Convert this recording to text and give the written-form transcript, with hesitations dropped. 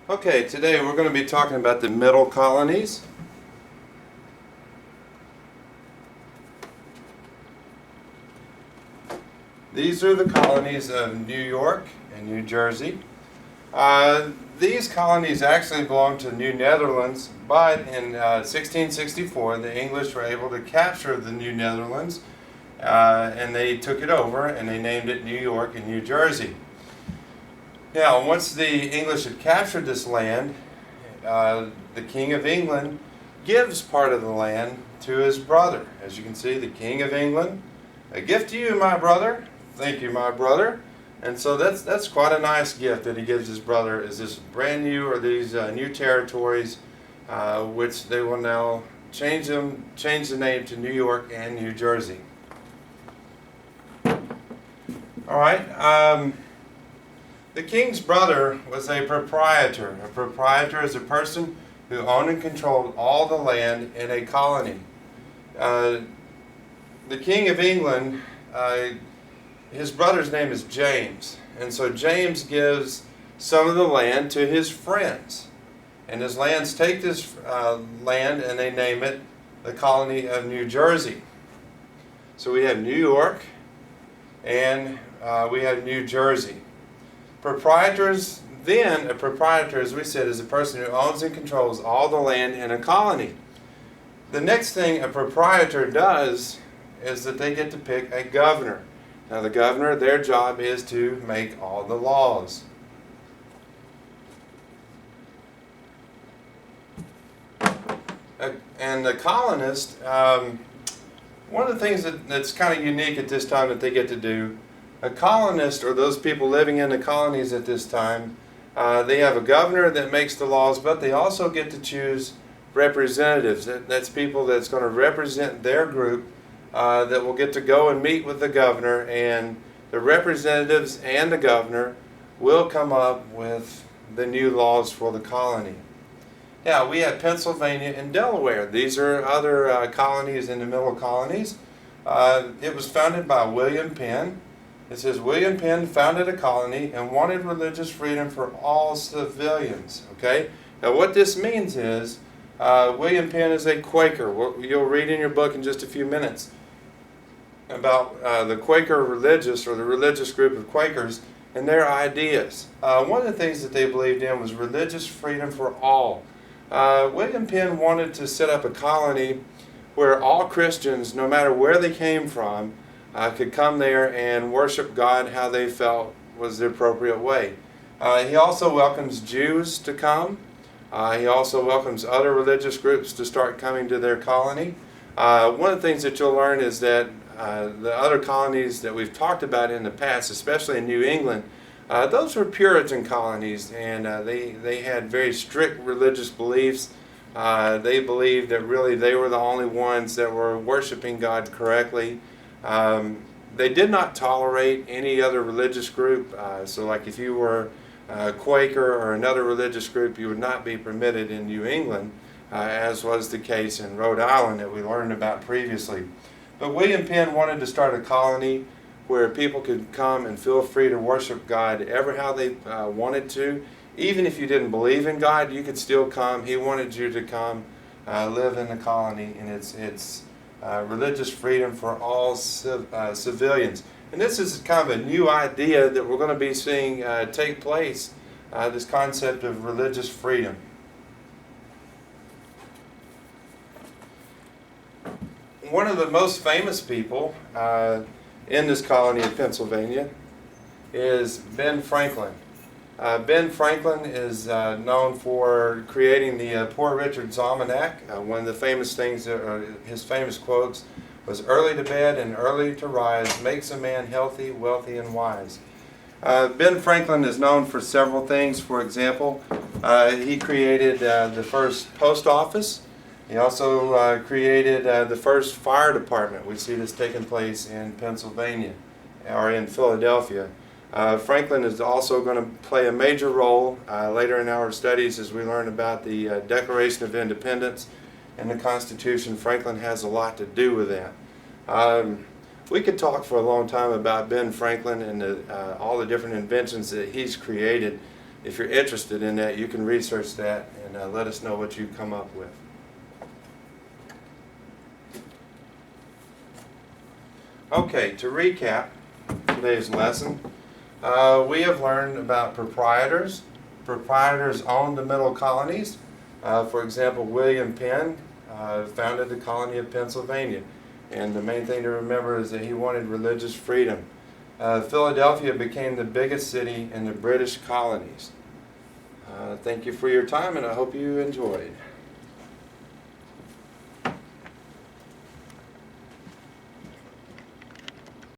Okay, today we're going to be talking about the Middle Colonies. These are the colonies of New York and New Jersey. These colonies actually belong to the New Netherlands, but in 1664 the English were able to capture the New Netherlands and they took it over and they named it New York and New Jersey. Now, once the English had captured this land, the King of England gives part of the land to his brother. As you can see, the King of England, a gift to you, my brother. Thank you, my brother. And so that's quite a nice gift that he gives his brother, is this brand new, or these new territories, which they will now change the name to New York and New Jersey. All right. The king's brother was a proprietor. A proprietor is a person who owned and controlled all the land in a colony. The King of England, his brother's name is James. And so James gives some of the land to his friends. And his lands take this land and they name it the colony of New Jersey. So we have New York and we have New Jersey. Proprietors, then, a proprietor, as we said, is a person who owns and controls all the land in a colony. The next thing a proprietor does is that they get to pick a governor. Now the governor, their job is to make all the laws. And the colonist, one of the things that's kind of unique at this time that they get to do, a colonist, or those people living in the colonies at this time, they have a governor that makes the laws, but they also get to choose representatives. That's people that's going to represent their group that will get to go and meet with the governor, and the representatives and the governor will come up with the new laws for the colony. Now, we have Pennsylvania and Delaware. These are other colonies in the Middle Colonies. It was founded by William Penn. It says William Penn founded a colony and wanted religious freedom for all civilians. Okay? Now what this means is William Penn is a Quaker. You'll read in your book in just a few minutes about the Quaker religious, or the religious group of Quakers, and their ideas. One of the things that they believed in was religious freedom for all. William Penn wanted to set up a colony where all Christians, no matter where they came from, could come there and worship God how they felt was the appropriate way. He also welcomes Jews to come. He also welcomes other religious groups to start coming to their colony. One of the things that you'll learn is that the other colonies that we've talked about in the past, especially in New England, those were Puritan colonies, and they had very strict religious beliefs. They believed that really they were the only ones that were worshiping God correctly. They did not tolerate any other religious group, so like if you were Quaker or another religious group, you would not be permitted in New England, as was the case in Rhode Island that we learned about previously. But William Penn wanted to start a colony where people could come and feel free to worship God ever how they wanted to. Even if you didn't believe in God, you could still come. He wanted you to come live in the colony, and it's religious freedom for all civilians. And this is kind of a new idea that we're going to be seeing take place, this concept of religious freedom. One of the most famous people in this colony of Pennsylvania is Ben Franklin. Ben Franklin is known for creating the Poor Richard's Almanac. One of the famous things, his famous quotes, was "Early to bed and early to rise makes a man healthy, wealthy, and wise." Ben Franklin is known for several things. For example, he created the first post office. He also created the first fire department. We see this taking place in Pennsylvania, or in Philadelphia. Franklin is also going to play a major role later in our studies as we learn about the Declaration of Independence and the Constitution. Franklin has a lot to do with that. We could talk for a long time about Ben Franklin and all the different inventions that he's created, if you're interested in that, you can research that and let us know what you come up with. Okay, to recap today's lesson, we have learned about proprietors. Proprietors owned the Middle Colonies. For example, William Penn founded the colony of Pennsylvania. And the main thing to remember is that he wanted religious freedom. Philadelphia became the biggest city in the British colonies. Thank you for your time, and I hope you enjoyed.